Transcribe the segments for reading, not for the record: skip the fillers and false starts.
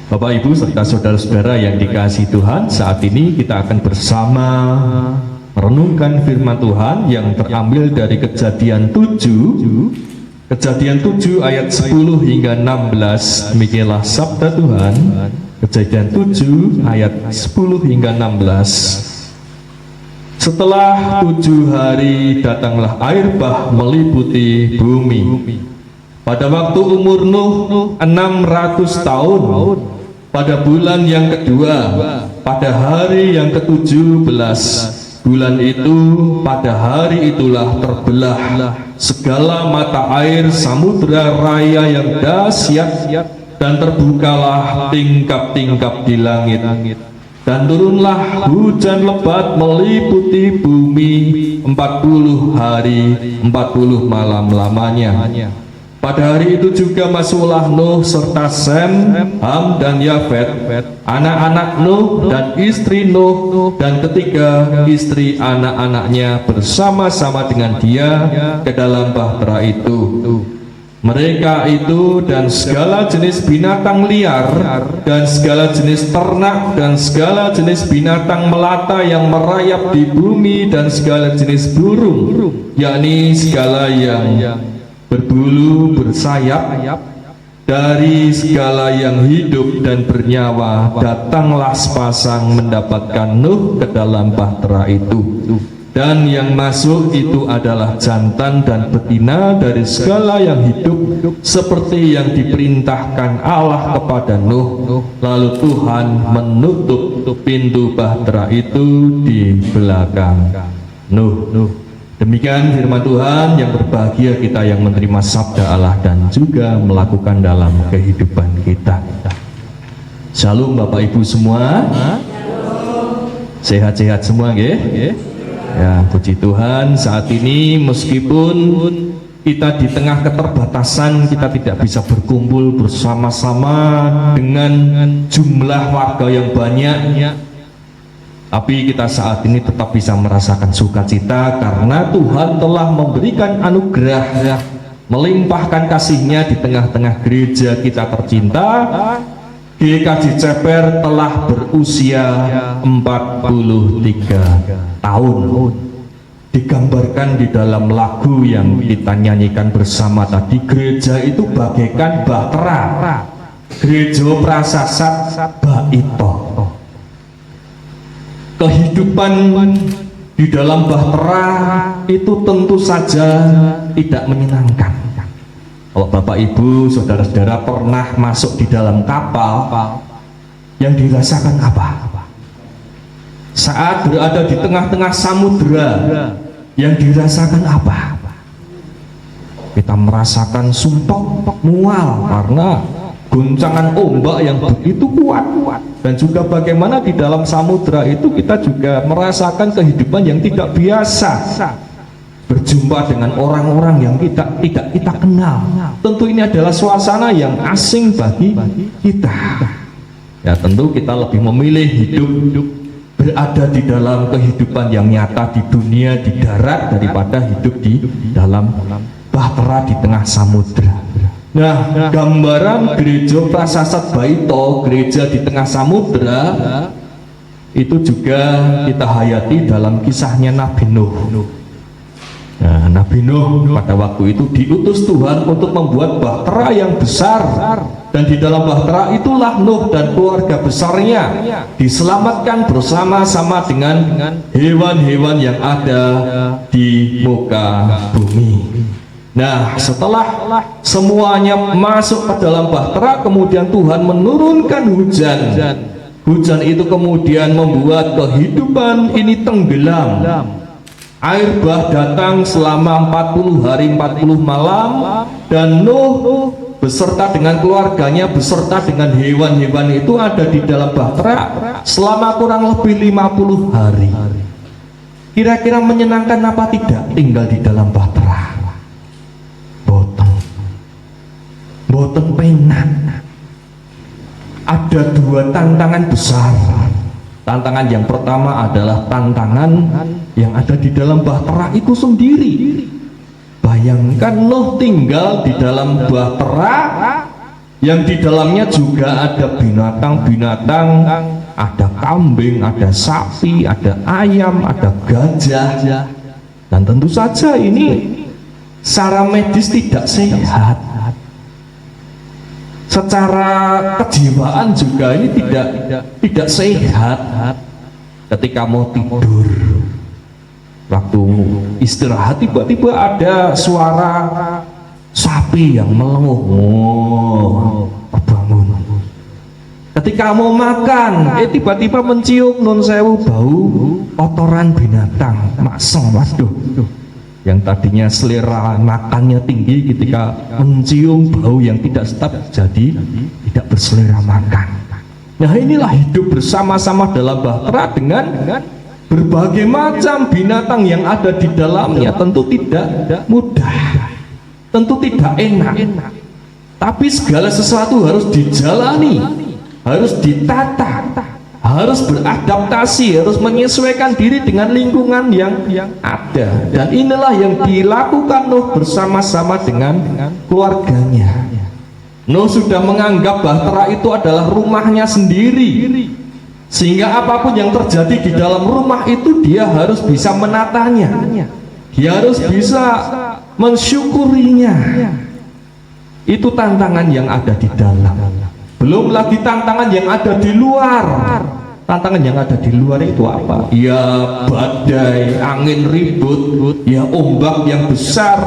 Bapak Ibu serta saudara-saudara yang dikasihi Tuhan, saat ini kita akan bersama merenungkan firman Tuhan yang terambil dari Kejadian 7 ayat 10 hingga 16. Demikianlah sabda Tuhan. Kejadian 7 ayat 10 hingga 16. Setelah 7 hari datanglah air bah meliputi bumi. Pada waktu umur Nuh 600 tahun, pada bulan yang kedua, pada hari yang ke-17, bulan itu, pada hari itulah terbelah segala mata air samudra raya yang dahsyat, dan terbukalah tingkap-tingkap di langit. Dan turunlah hujan lebat meliputi bumi 40 hari 40 malam lamanya. Pada hari itu juga masuklah Nuh serta Sem, Ham dan Yafet, anak-anak Nuh dan istri Nuh, dan ketiga istri anak-anaknya bersama-sama dengan dia ke dalam bahtera itu. Mereka itu dan segala jenis binatang liar dan segala jenis ternak dan segala jenis binatang melata yang merayap di bumi dan segala jenis burung, yakni segala yang berbulu bersayap, dari segala yang hidup dan bernyawa datanglah sepasang mendapatkan Nuh ke dalam bahtera itu. Dan yang masuk itu adalah jantan dan betina dari segala yang hidup, seperti yang diperintahkan Allah kepada Nuh. Lalu Tuhan menutup pintu bahtera itu di belakang Nuh. Demikian firman Tuhan. Yang berbahagia kita yang menerima sabda Allah dan juga melakukan dalam kehidupan kita. Shalom Bapak Ibu semua. Sehat-sehat semua nggih? Ya, puji Tuhan, saat ini meskipun kita di tengah keterbatasan, kita tidak bisa berkumpul bersama-sama dengan jumlah warga yang banyak, tapi kita saat ini tetap bisa merasakan sukacita karena Tuhan telah memberikan anugerah, melimpahkan kasih-Nya di tengah-tengah gereja kita tercinta. GKJ Ceper telah berusia 43 tahun. Digambarkan di dalam lagu yang kita nyanyikan bersama tadi, gereja itu bagaikan bahtera, gereja prasasat baito. Kehidupan di dalam bahtera itu tentu saja tidak menyenangkan. Kalau Bapak Ibu, saudara-saudara pernah masuk di dalam kapal, yang dirasakan apa? Saat berada di tengah-tengah samudera, yang dirasakan apa? Kita merasakan sumpek mual karena goncangan ombak yang begitu kuat, dan juga bagaimana di dalam samudera itu kita juga merasakan kehidupan yang tidak biasa. Berjumpa dengan orang-orang yang tidak kita kenal. Tentu ini adalah suasana yang asing bagi kita. Ya, tentu kita lebih memilih hidup berada di dalam kehidupan yang nyata di dunia, di darat, daripada hidup di dalam bahtera di tengah samudera. Nah, gambaran gereja prasasat baito, gereja di tengah samudera, itu juga kita hayati dalam kisahnya Nabi Nuh. Nah, Nabi Nuh pada waktu itu diutus Tuhan untuk membuat bahtera yang besar, dan di dalam bahtera itulah Nuh dan keluarga besarnya diselamatkan bersama-sama dengan hewan-hewan yang ada di muka bumi. Nah, setelah semuanya masuk ke dalam bahtera, kemudian Tuhan menurunkan hujan. Hujan itu kemudian membuat kehidupan ini tenggelam. Air bah datang selama 40 hari 40 malam, dan Nuh beserta dengan keluarganya, beserta dengan hewan-hewan itu ada di dalam bahtera selama kurang lebih 50 hari. Kira-kira menyenangkan apa tidak tinggal di dalam bahtera? Boten penak. Ada dua tantangan besar. Tantangan yang pertama adalah tantangan yang ada di dalam bahtera itu sendiri. Bayangkan Nuh tinggal di dalam bahtera yang di dalamnya juga ada binatang-binatang, ada kambing, ada sapi, ada ayam, ada gajah, dan tentu saja ini secara medis tidak sehat, secara kejiwaan juga ini tidak sehat. Ketika mau tidur, waktu istirahat, tiba-tiba ada suara sapi yang melenguh, terbangun. Ketika mau makan, tiba-tiba mencium nun sewu bau kotoran binatang, makseng, waduh. Yang tadinya selera makannya tinggi, ketika mencium bau yang tidak sedap jadi tidak berselera makan. Nah, inilah hidup bersama-sama dalam bahtera dengan berbagai macam binatang yang ada di dalamnya. Tentu tidak mudah, tentu tidak enak, tapi segala sesuatu harus dijalani, harus ditata, harus beradaptasi, harus menyesuaikan diri dengan lingkungan yang ada. Dan inilah yang dilakukan Nuh bersama-sama dengan keluarganya. Nuh sudah menganggap bahtera itu adalah rumahnya sendiri, sehingga apapun yang terjadi di dalam rumah itu dia harus bisa menatanya, dia harus bisa mensyukurinya. Itu tantangan yang ada di dalam, belum lagi tantangan yang ada di luar. Tantangan yang ada di luar itu apa? Ya badai, angin ribut, ya ombak yang besar.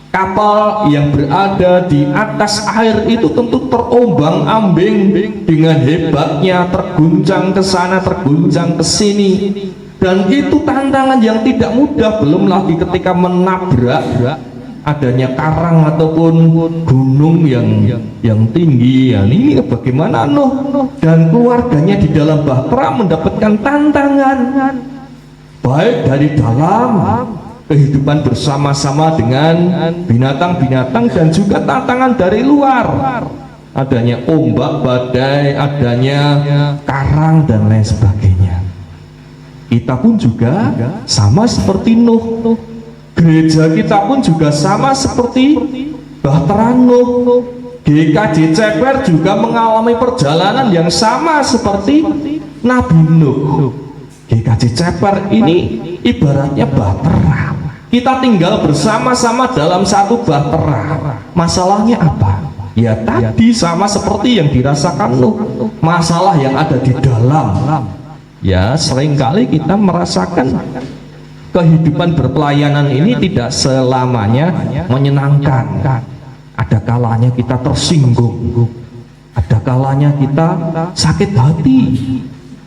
Kapal yang berada di atas air itu tentu terombang-ambing dengan hebatnya, terguncang ke sana, terguncang ke sini. Dan itu tantangan yang tidak mudah, belum lagi ketika menabrak adanya karang ataupun gunung yang tinggi. Ya, ini bagaimana Nuh dan keluarganya di dalam bahtera mendapatkan tantangan, baik dari dalam kehidupan bersama-sama dengan binatang-binatang, dan juga tantangan dari luar, adanya ombak, badai, adanya karang, dan lain sebagainya. Kita pun juga sama seperti Nuh, gereja kita pun juga sama seperti bahtera Nuh. GKJ Ceper juga mengalami perjalanan yang sama seperti Nabi Nuh. GKJ Ceper ini ibaratnya bahtera, kita tinggal bersama-sama dalam satu bahtera. Masalahnya apa? Ya tadi sama seperti yang dirasakan Nuh, masalah yang ada di dalam. Ya seringkali kita merasakan kehidupan berpelayanan ini tidak selamanya menyenangkan. Ada kalanya kita tersinggung, ada kalanya kita sakit hati,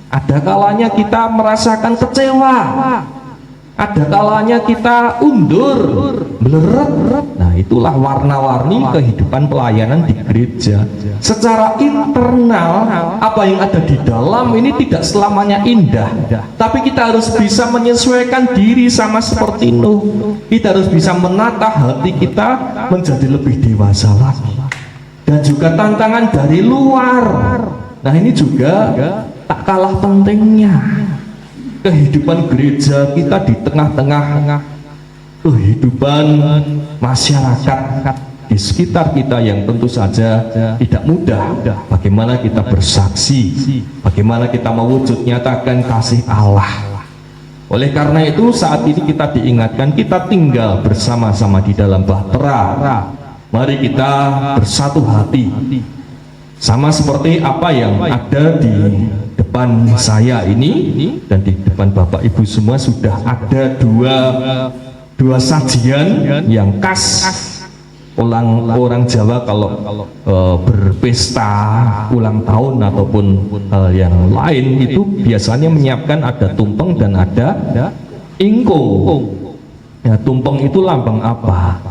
ada kalanya kita merasakan kecewa, ada kalanya kita undur, meleret. Nah, itulah warna-warni kehidupan pelayanan di gereja. Secara internal, apa yang ada di dalam ini tidak selamanya indah, tapi kita harus bisa menyesuaikan diri sama seperti Nuh. Kita harus bisa menata hati kita menjadi lebih dewasa lagi. Dan juga tantangan dari luar. Nah, ini juga tak kalah pentingnya. Kehidupan gereja kita di tengah-tengah kehidupan masyarakat di sekitar kita yang tentu saja tidak mudah. Bagaimana kita bersaksi, bagaimana kita mewujud nyatakan kasih Allah. Oleh karena itu saat ini kita diingatkan, kita tinggal bersama-sama di dalam bahtera. Mari kita bersatu hati, sama seperti apa yang ada di depan saya ini dan di depan Bapak Ibu semua. Sudah ada dua sajian yang khas orang Jawa kalau berpesta ulang tahun ataupun yang lain itu biasanya menyiapkan ada tumpeng dan ada ingkung. Ya, tumpeng itu lambang apa?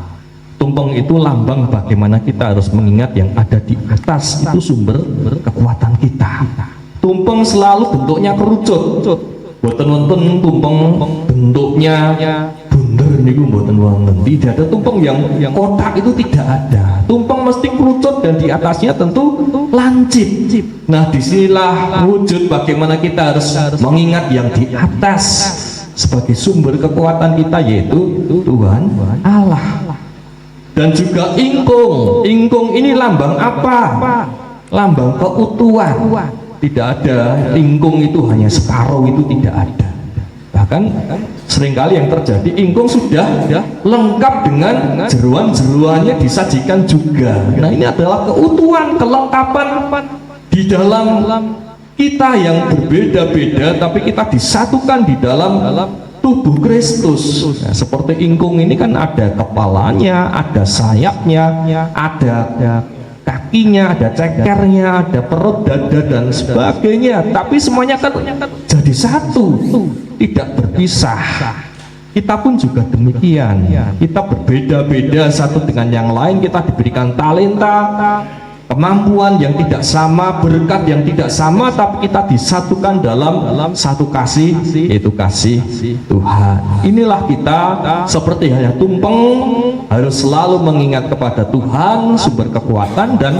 Tumpeng itu lambang bagaimana kita harus mengingat yang ada di atas itu sumber kekuatan kita. Tumpeng selalu bentuknya kerucut. Boten wonten tumpeng bentuknya bunder niku boten wonten. Tidak ada tumpeng yang kotak, itu tidak ada. Tumpeng mesti kerucut dan di atasnya tentu lancip. Nah, disinilah wujud bagaimana kita harus mengingat yang di atas sebagai sumber kekuatan kita, yaitu Tuhan Allah. dan juga ingkung. Ingkung ini lambang apa? Lambang keutuhan. Tidak ada ingkung itu hanya separuh, itu tidak ada. Bahkan seringkali yang terjadi, ingkung sudah lengkap dengan jeruan-jeruannya disajikan juga. Nah, ini adalah keutuhan, kelengkapan di dalam kita yang berbeda-beda, tapi kita disatukan di dalam tubuh Kristus. Nah, seperti ingkung ini kan ada kepalanya, ada sayapnya, ada kakinya, ada cekernya, ada perut, dada, dan sebagainya. Tapi semuanya kan jadi satu, tidak berpisah. Kita pun juga demikian. Kita berbeda-beda satu dengan yang lain. Kita diberikan talenta, kemampuan yang tidak sama, berkat yang tidak sama, tapi kita disatukan dalam satu kasih, yaitu kasih Tuhan. Inilah kita seperti halnya tumpeng, harus selalu mengingat kepada Tuhan sumber kekuatan, dan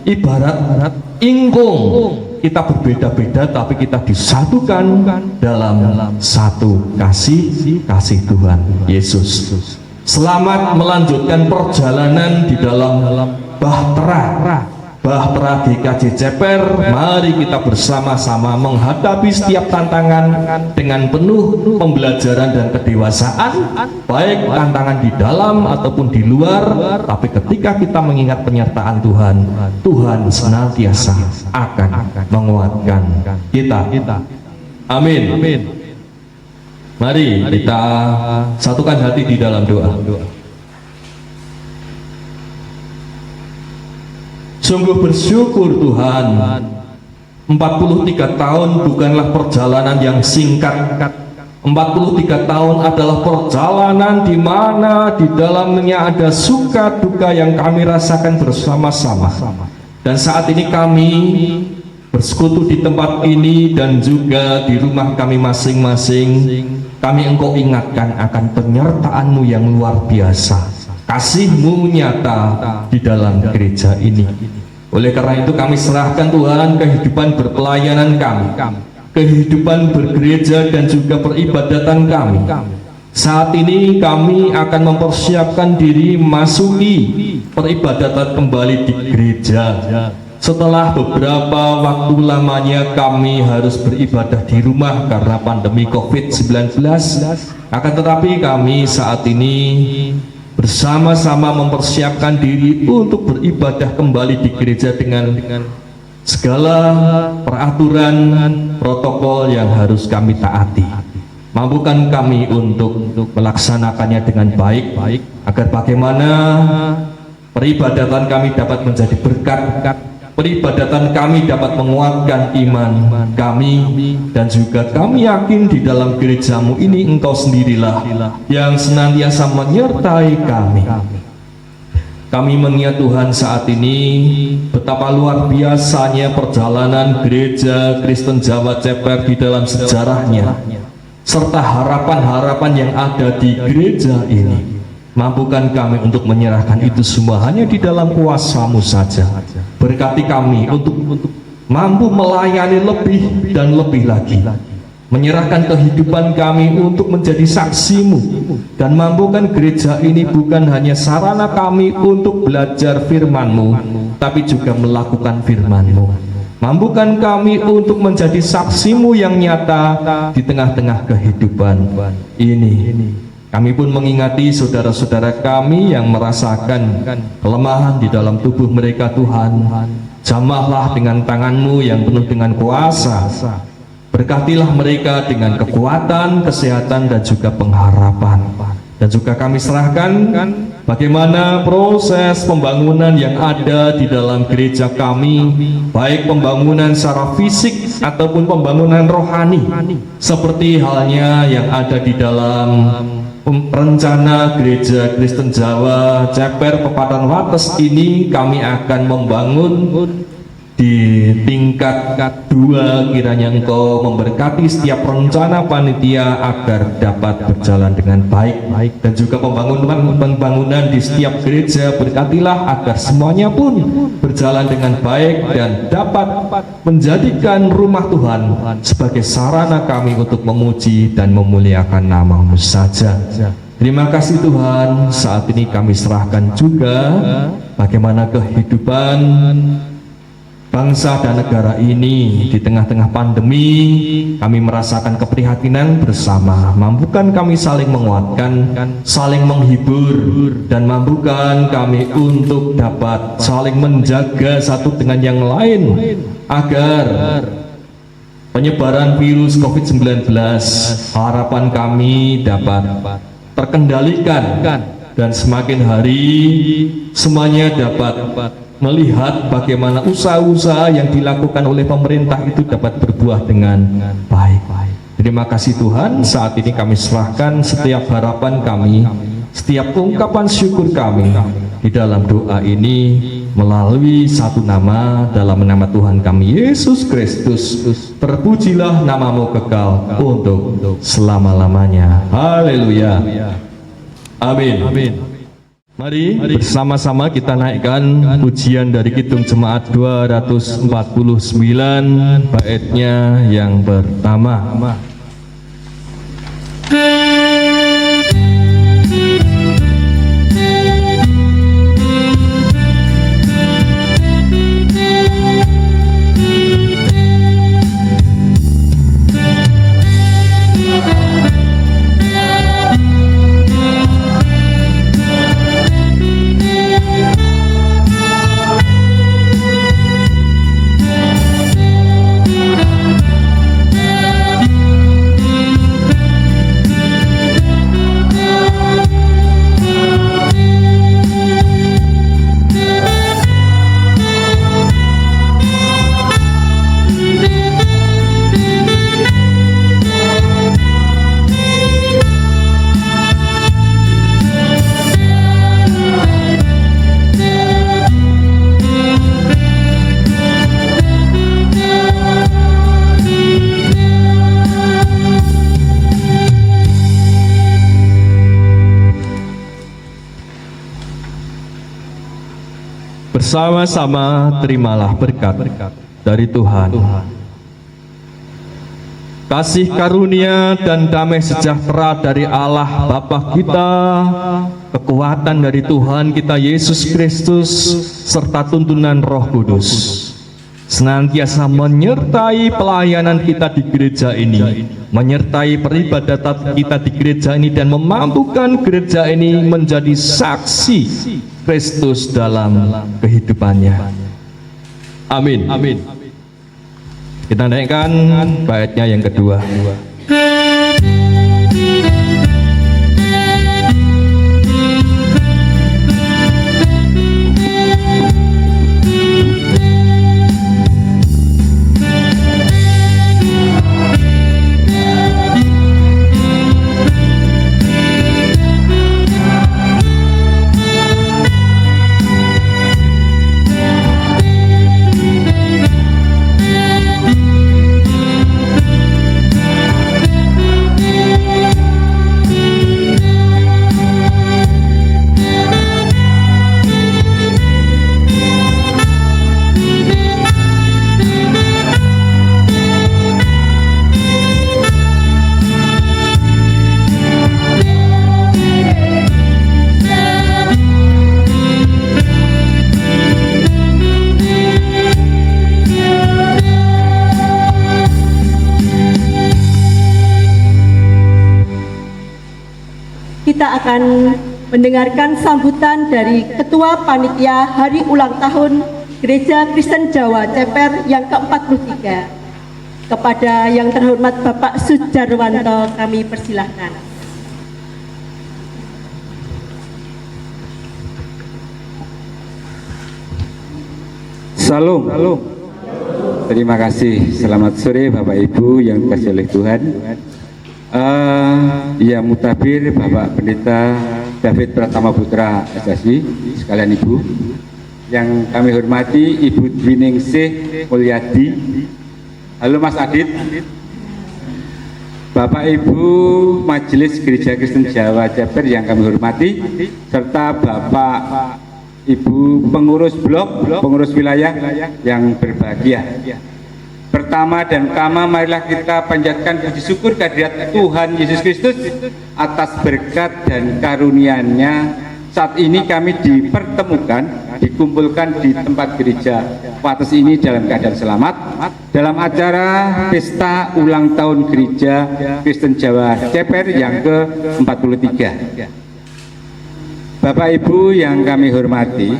ibarat ingkung, kita berbeda-beda tapi kita disatukan dalam satu kasih Tuhan Yesus. Selamat melanjutkan perjalanan di dalam Bahtera GKJ Ceper. Mari kita bersama-sama menghadapi setiap tantangan dengan penuh pembelajaran dan kedewasaan, baik tantangan di dalam ataupun di luar. Tapi ketika kita mengingat penyertaan Tuhan, Tuhan senantiasa akan menguatkan kita. Amin. Mari kita satukan hati di dalam doa. Sungguh bersyukur Tuhan, 43 tahun bukanlah perjalanan yang singkat. 43 tahun adalah perjalanan di mana di dalamnya ada suka duka yang kami rasakan bersama-sama. Dan saat ini kami bersekutu di tempat ini dan juga di rumah kami masing-masing. Kami Engkau ingatkan akan penyertaan-Mu yang luar biasa. Kasih-Mu nyata di dalam gereja ini. Oleh karena itu kami serahkan Tuhan kehidupan berpelayanan kami, kehidupan bergereja dan juga peribadatan kami. Saat ini kami akan mempersiapkan diri masuki peribadatan kembali di gereja. Setelah beberapa waktu lamanya kami harus beribadah di rumah karena pandemi COVID-19, akan tetapi kami saat ini bersama-sama mempersiapkan diri untuk beribadah kembali di gereja dengan segala peraturan protokol yang harus kami taati. Mampukan kami untuk melaksanakannya dengan baik, agar bagaimana peribadatan kami dapat menjadi berkat, peribadatan kami dapat menguatkan iman kami, dan juga kami yakin di dalam gereja-Mu ini Engkau sendirilah yang senantiasa menyertai kami. Kami mengingat Tuhan saat ini betapa luar biasanya perjalanan gereja Kristen Jawa Ceper di dalam sejarahnya, serta harapan-harapan yang ada di gereja ini. Mampukan kami untuk menyerahkan itu semua hanya di dalam kuasa-Mu saja. Berkati kami untuk mampu melayani lebih dan lebih lagi, menyerahkan kehidupan kami untuk menjadi saksi-Mu, dan mampukan gereja ini bukan hanya sarana kami untuk belajar firman-Mu, tapi juga melakukan firman-Mu. Mampukan kami untuk menjadi saksi-Mu yang nyata di tengah-tengah kehidupan ini. Kami pun mengingati saudara-saudara kami yang merasakan kelemahan di dalam tubuh mereka. Tuhan, jamahlah dengan tangan-Mu yang penuh dengan kuasa. Berkatilah mereka dengan kekuatan, kesehatan, dan juga pengharapan. Dan juga kami serahkan bagaimana proses pembangunan yang ada di dalam gereja kami, baik pembangunan secara fisik ataupun pembangunan rohani, seperti halnya yang ada di dalam rencana gereja Kristen Jawa Ceper Pepatan Wates ini. Kami akan membangun di tingkat 2. Kiranya Engkau memberkati setiap rencana panitia agar dapat berjalan dengan baik, dan juga pembangunan di setiap gereja. Berkatilah agar semuanya pun berjalan dengan baik dan dapat menjadikan rumah Tuhan sebagai sarana kami untuk memuji dan memuliakan nama-Mu saja. Terima kasih Tuhan, saat ini kami serahkan juga bagaimana kehidupan bangsa dan negara ini di tengah-tengah pandemi. Kami merasakan keprihatinan bersama. Mampukan kami saling menguatkan, saling menghibur, dan mampukan kami untuk dapat saling menjaga satu dengan yang lain agar penyebaran virus COVID-19 harapan kami dapat terkendalikan, dan semakin hari semuanya dapat melihat bagaimana usaha-usaha yang dilakukan oleh pemerintah itu dapat berbuah dengan baik. Terima kasih Tuhan, saat ini kami serahkan setiap harapan kami, setiap ungkapan syukur kami di dalam doa ini melalui satu nama, dalam nama Tuhan kami Yesus Kristus. Terpujilah namamu kekal untuk selama-lamanya. Haleluya. Amin. Mari bersama-sama kita naikkan pujian dari Kidung Jemaat 249 baitnya yang pertama. Bersama-sama terimalah berkat dari Tuhan. Kasih karunia dan damai sejahtera dari Allah Bapa kita, kekuatan dari Tuhan kita Yesus Kristus, serta tuntunan Roh Kudus senantiasa menyertai pelayanan kita di gereja ini, menyertai peribadatan kita di gereja ini, dan memampukan gereja ini menjadi saksi Kristus dalam kehidupannya. Amin. Kita naikkan baitnya yang kedua. Kita akan mendengarkan sambutan dari Ketua Panitia Hari Ulang Tahun Gereja Kristen Jawa Ceper yang ke-43. Kepada yang terhormat Bapak Sujarwanto kami persilahkan. Salam. Terima kasih. Selamat sore Bapak Ibu yang dikasihi oleh Tuhan. Yang mutabir Bapak Pendeta David Pratama Putra SSI, sekalian Ibu yang kami hormati, Ibu Dwiningsih Mulyadi. Halo Mas Adit. Bapak Ibu Majelis Gereja Kristen Jawa Ceper yang kami hormati, serta Bapak Ibu pengurus blok, pengurus wilayah yang berbahagia. Pertama dan utama, marilah kita panjatkan puji syukur kehadirat Tuhan Yesus Kristus atas berkat dan karunia-Nya. Saat ini kami dipertemukan, dikumpulkan di tempat gereja Wates ini dalam keadaan selamat dalam acara pesta ulang tahun Gereja Kristen Jawa Ceper yang ke-43. Bapak Ibu yang kami hormati,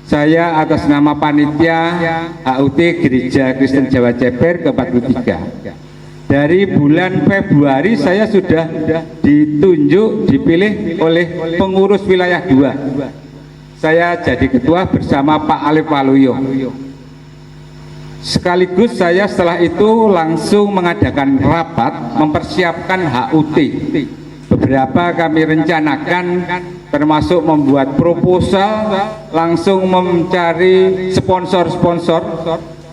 saya atas nama panitia HUT Gereja Kristen Jawa Ceper ke-43. Dari bulan Februari saya sudah ditunjuk, dipilih oleh pengurus wilayah 2. Saya jadi ketua bersama Pak Alif Waluyo. Sekaligus saya setelah itu langsung mengadakan rapat mempersiapkan HUT. Beberapa kami rencanakan, termasuk membuat proposal, langsung mencari sponsor-sponsor.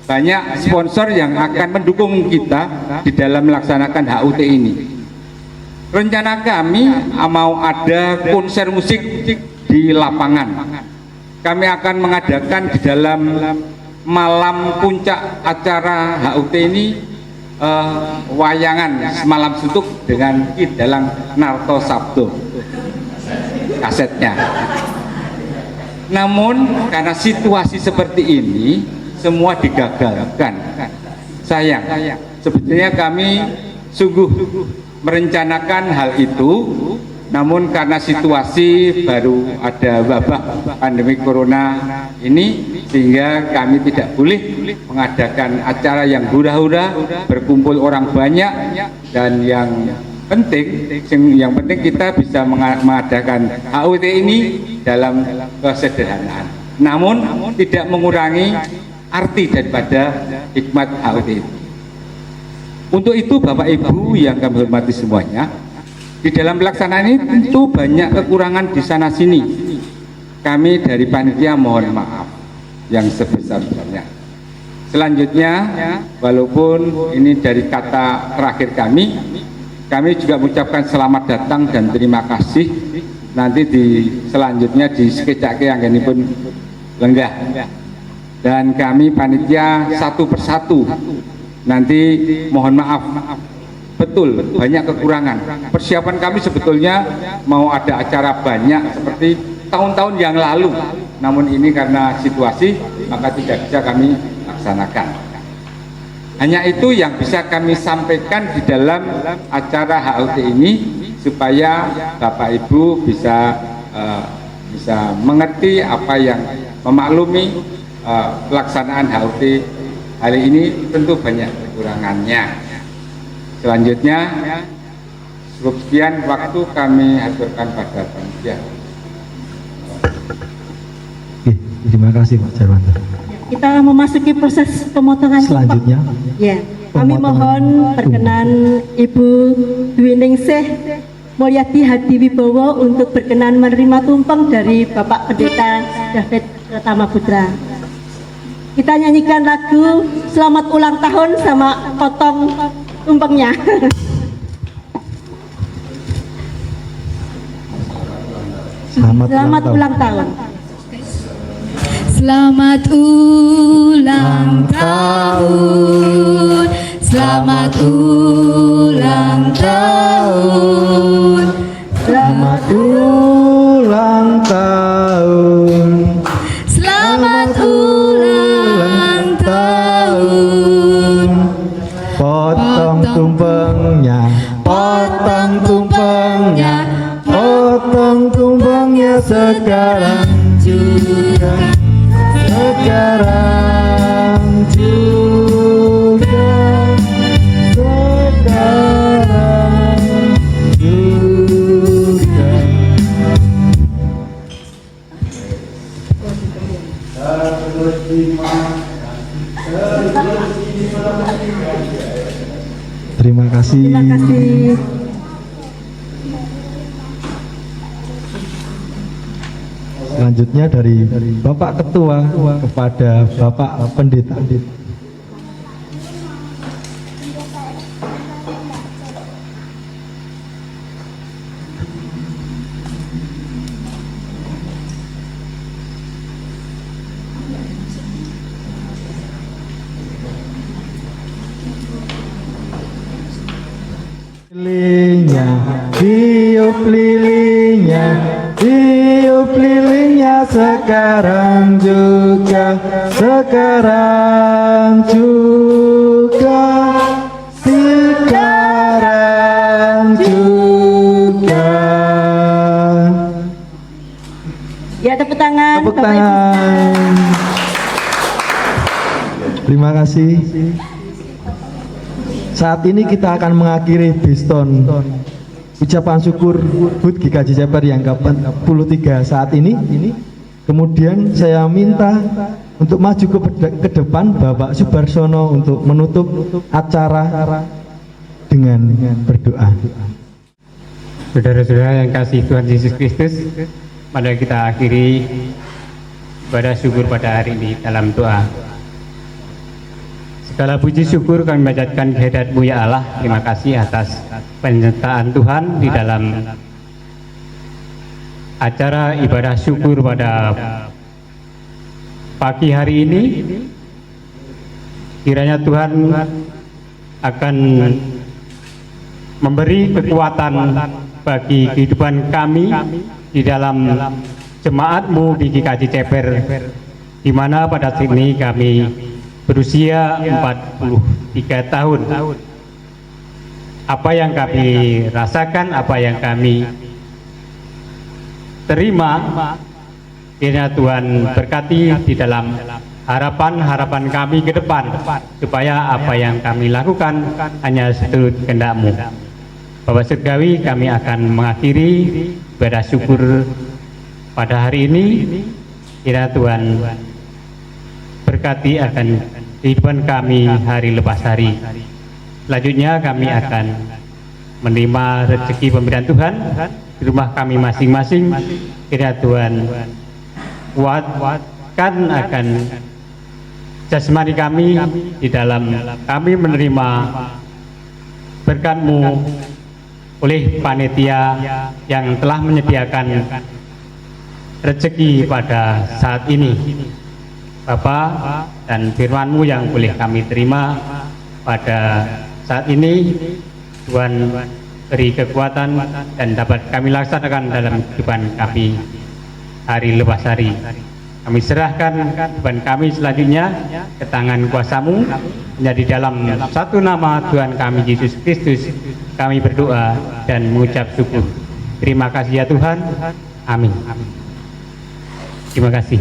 Banyak sponsor yang akan mendukung kita di dalam melaksanakan HUT ini. Rencana kami mau ada konser musik di lapangan. Kami akan mengadakan di dalam malam puncak acara HUT ini wayangan semalam suntuk dengan Dalang Narto Sabdo kasetnya. Namun karena situasi seperti ini semua digagalkan. Sayang, sebetulnya kami sungguh merencanakan hal itu, namun karena situasi baru ada wabah pandemi corona ini, sehingga kami tidak boleh mengadakan acara yang hura-hura, berkumpul orang banyak, dan yang penting kita bisa mengadakan HUT ini dalam kesederhanaan, namun tidak mengurangi arti daripada hikmat HUT itu. Untuk itu Bapak Ibu yang kami hormati semuanya, di dalam pelaksanaan ini tentu banyak kekurangan di sana sini. Kami dari panitia mohon maaf yang sebesar-besarnya. Selanjutnya, walaupun ini dari kata terakhir kami juga mengucapkan selamat datang dan terima kasih. Nanti selanjutnya di sketsa yang ini pun lenggah. Dan kami panitia satu persatu nanti mohon maaf, betul banyak kekurangan. Persiapan kami sebetulnya mau ada acara banyak seperti tahun-tahun yang lalu, namun ini karena situasi maka tidak bisa kami laksanakan. Hanya itu yang bisa kami sampaikan di dalam acara HUT ini, supaya Bapak Ibu bisa mengerti apa yang memaklumi pelaksanaan HUT hari ini tentu banyak kekurangannya. Selanjutnya, sekian waktu kami aturkan pada panitia. Terima kasih Pak Jarwanto. Kita memasuki proses pemotongan. Selanjutnya, Ya, kami mohon perkenan Ibu Dwi Ningsih Mulyadi Hadiwibowo untuk berkenan menerima tumpeng dari Bapak Pendeta David Pratama Putra. Kita nyanyikan lagu Selamat Ulang Tahun sama potong tumpengnya. Selamat ulang tahun. Selamat ulang tahun, selamat ulang tahun, selamat ulang tahun, selamat ulang tahun. Potong tumpengnya, potong tumpengnya, potong tumpengnya sekarang juga. Sekarang juga, sekarang juga. Terima kasih. Terima kasih. Selanjutnya dari Bapak Ketua kepada Bapak Pendeta. Lilinnya, tiup lilingnya sekarang juga, sekarang juga. Ya, tepuk tangan. Tepuk Bapak Ibu. tangan. Terima kasih. Saat ini kita akan mengakhiri Biston ucapan syukur HUT GKJ Ceper yang ke-43 saat ini. Kemudian saya minta untuk maju ke depan Bapak Subarsono untuk menutup acara dengan berdoa. Saudara-saudara yang kasih Tuhan Yesus Kristus, mari kita akhiri ibadah syukur pada hari ini dalam doa. Segala puji syukur kami panjatkan kehadirat-Mu ya Allah. Terima kasih atas penyertaan Tuhan di dalam acara ibadah syukur pada pagi hari ini. Kiranya Tuhan akan memberi kekuatan bagi kehidupan kami di dalam jemaat-Mu di GKJ Ceper, di mana pada saat ini kami berusia 43 tahun. Apa yang kami rasakan, apa yang kami terima, kiranya Tuhan berkati di dalam harapan-harapan kami ke depan, supaya apa yang kami lakukan hanya seturut kehendak-Mu. Bapak Surgawi, kami akan mengakhiri ibadah syukur pada hari ini. Kiranya Tuhan berkati akan kehidupan kami hari lepas hari. Selanjutnya kami akan menerima rezeki pemberian Tuhan di rumah kami masing-masing. Kiranya Tuhan kuatkan akan jasmani kami di dalam kami menerima berkat-Mu oleh panitia yang telah menyediakan rezeki pada saat ini. Bapa, dan firman-Mu yang boleh kami terima pada saat ini, Tuhan beri kekuatan dan dapat kami laksanakan dalam kehidupan kami hari lepas hari. Kami serahkan kehidupan kami selanjutnya ke tangan kuasa-Mu, menjadi dalam satu nama Tuhan kami Yesus Kristus kami berdoa dan mengucap syukur. Terima kasih ya Tuhan. Amin. Terima kasih.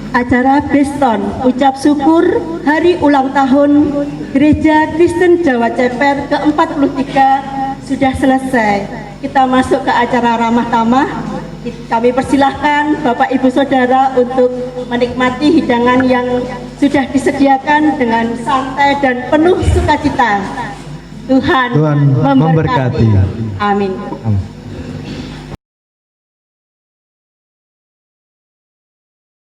Acara Biston ucap syukur hari ulang tahun Gereja Kristen Jawa Ceper ke-43 sudah selesai. Kita masuk ke acara ramah tamah. Kami persilahkan Bapak Ibu Saudara untuk menikmati hidangan yang sudah disediakan dengan santai dan penuh sukacita. Tuhan Tuhan memberkati. Amin. Amin.